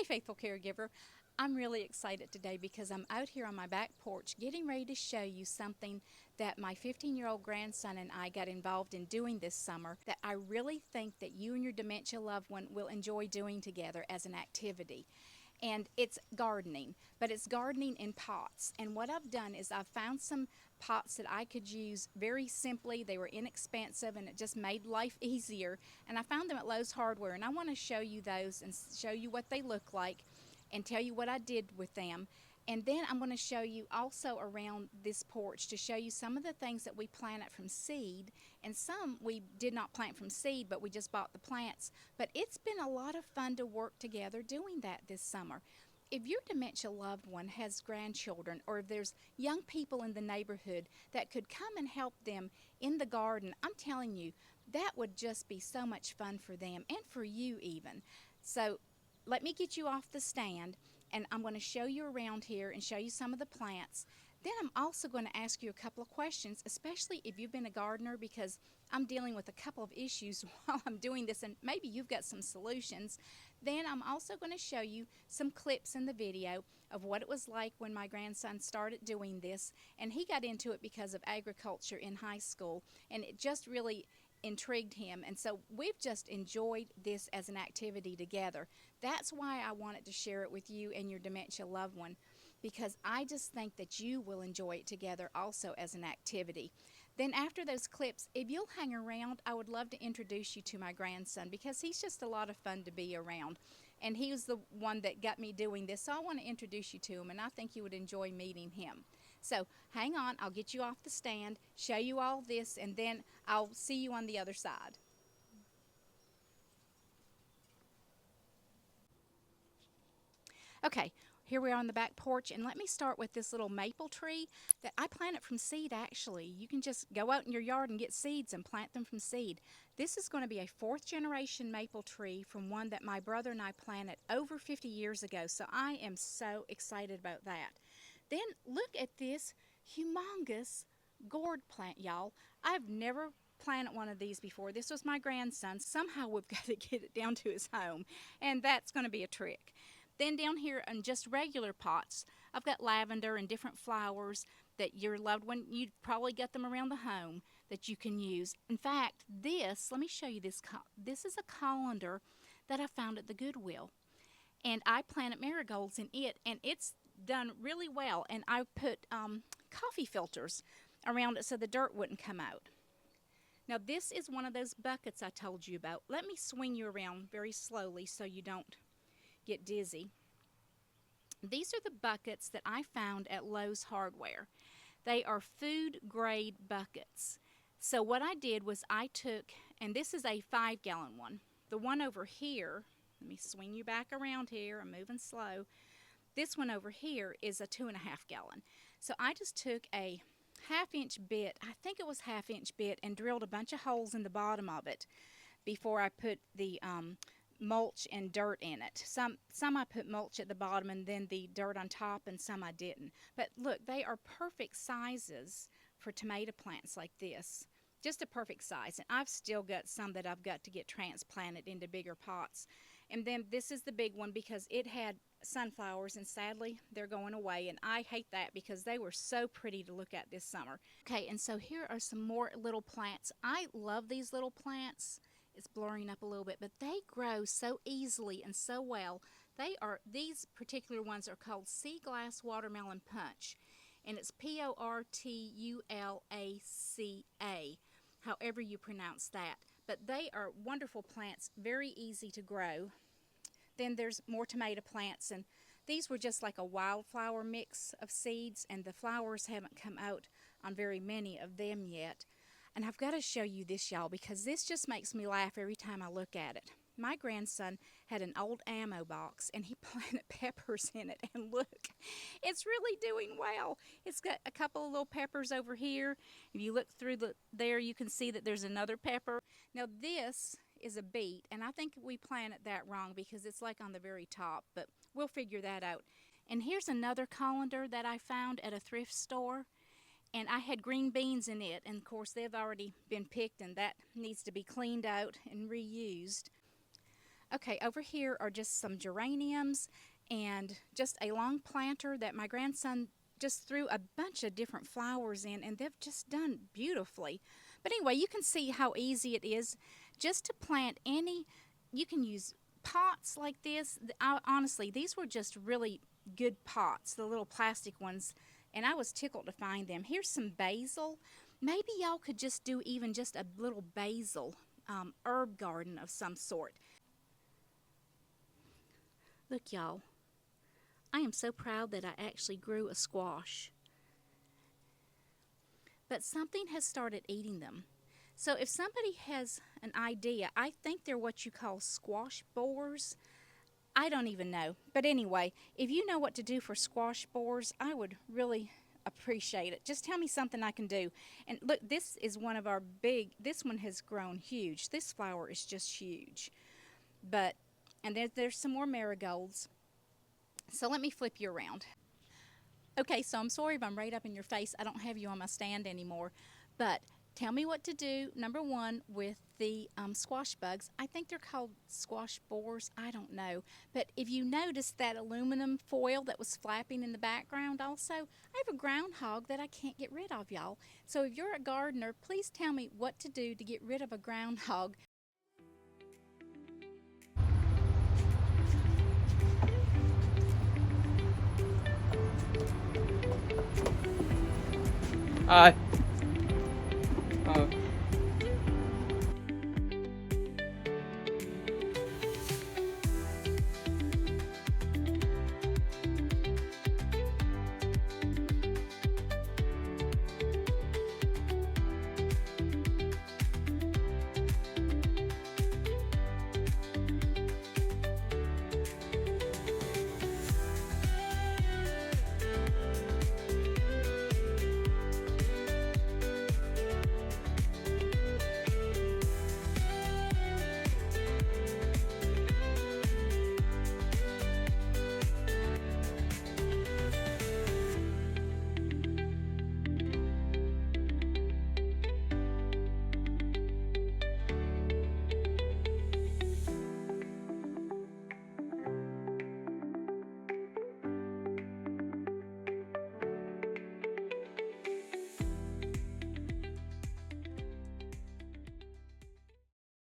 Faithful Caregiver. I'm really excited today because I'm out here on my back porch getting ready to show you something that my 15-year-old grandson and I got involved in doing this summer that I really think that you and your dementia loved one will enjoy doing together as an activity. And it's gardening, but it's gardening in pots. And what I've done is I've found some pots that I could use very simply. They were inexpensive and it just made life easier. And I found them at Lowe's Hardware, and I want to show you those and show you what they look like and tell you what I did with them. And then I'm going to show you also around this porch to show you some of the things that we planted from seed, and some we did not plant from seed, but we just bought the plants. But it's been a lot of fun to work together doing that this summer. If your dementia loved one has grandchildren, or if there's young people in the neighborhood that could come and help them in the garden, I'm telling you, that would just be so much fun for them and for you even. So let me get you off the stand, and I'm going to show you around here and show you some of the plants. Then I'm also going to ask you a couple of questions, especially if you've been a gardener, because I'm dealing with a couple of issues while I'm doing this, and maybe you've got some solutions. Then I'm also going to show you some clips in the video of what it was like when my grandson started doing this, and he got into it because of agriculture in high school, and it just really intrigued him, and so we've just enjoyed this as an activity together. That's why I wanted to share it with you and your dementia loved one, because I just think that you will enjoy it together also as an activity. Then after those clips, if you'll hang around, I would love to introduce you to my grandson, because he's just a lot of fun to be around, and he was the one that got me doing this, so I want to introduce you to him, and I think you would enjoy meeting him. So hang on, I'll get you off the stand, show you all this, and then I'll see you on the other side. Okay, here we are on the back porch, and let me start with this little maple tree that I planted from seed. Actually, you can just go out in your yard and get seeds and plant them from seed. This is going to be a 4th generation maple tree from one that my brother and I planted over 50 years ago, so I am so excited about that. Then look at this humongous gourd plant, y'all. I've never planted one of these before. This was my grandson. Somehow we've got to get it down to his home, and that's going to be a trick. Then down here in just regular pots, I've got lavender and different flowers that your loved one, you'd probably get them around the home that you can use. In fact, this, let me show you this. This is a colander that I found at the Goodwill, and I planted marigolds in it, and it's done really well. And I put coffee filters around it so the dirt wouldn't come out. Now this is one of those buckets I told you about. Let me swing you around very slowly so you don't get dizzy. These are the buckets that I found at Lowe's Hardware. They are food grade buckets. So what I did was I took, and this is a 5-gallon one. The one over here, let me swing you back around here, I'm moving slow. This one over here is a 2.5 gallon. So I just took a 1/2-inch bit, I think it was 1/2-inch bit, and drilled a bunch of holes in the bottom of it before I put the mulch and dirt in it. Some I put mulch at the bottom and then the dirt on top, and some I didn't. But look, they are perfect sizes for tomato plants like this. Just a perfect size. And I've still got some that I've got to get transplanted into bigger pots. And then this is the big one because it had sunflowers, and sadly they're going away, and I hate that because they were so pretty to look at this summer. Okay, and so here are some more little plants. I love these little plants. It's blurring up a little bit, but they grow so easily and so well. These particular ones are called Sea Glass Watermelon Punch, and it's Portulaca, however you pronounce that. But they are wonderful plants, very easy to grow. Then there's more tomato plants, and these were just like a wildflower mix of seeds, and the flowers haven't come out on very many of them yet. And I've got to show you this, y'all, because this just makes me laugh every time I look at it. My grandson had an old ammo box, and he planted peppers in it, and look, it's really doing well. It's got a couple of little peppers over here. If you look through there, you can see that there's another pepper. Now this is a beet, and I think we planted that wrong because it's like on the very top, but we'll figure that out. And here's another colander that I found at a thrift store. And I had green beans in it, and of course they've already been picked, and that needs to be cleaned out and reused. Okay, over here are just some geraniums and just a long planter that my grandson just threw a bunch of different flowers in, and they've just done beautifully. But anyway, you can see how easy it is just to plant any. You can use pots like this. Honestly, these were just really good pots, the little plastic ones, and I was tickled to find them. Here's some basil. Maybe y'all could just do even just a little basil herb garden of some sort. Look, y'all, I am so proud that I actually grew a squash. But something has started eating them. So if somebody has an idea, I think they're what you call squash borers. I don't even know. But anyway, if you know what to do for squash borers, I would really appreciate it. Just tell me something I can do. And look, this is one of our this one has grown huge. This flower is just huge. And there's some more marigolds. So let me flip you around. Okay, so I'm sorry if I'm right up in your face. I don't have you on my stand anymore. But tell me what to do, number one, with the squash bugs. I think they're called squash borers. I don't know. But if you notice that aluminum foil that was flapping in the background also, I have a groundhog that I can't get rid of, y'all. So if you're a gardener, please tell me what to do to get rid of a groundhog. Hi. Oh.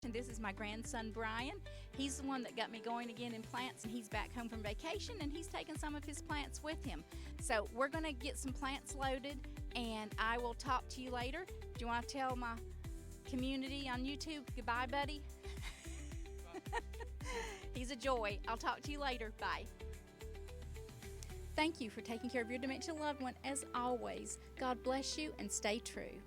And this is my grandson Brian. He's the one that got me going again in plants, and he's back home from vacation, and he's taking some of his plants with him. So we're going to get some plants loaded, and I will talk to you later. Do you want to tell my community on YouTube goodbye, buddy? He's a joy. I'll talk to you later. Bye. Thank you for taking care of your dementia loved one. As always, God bless you and stay true.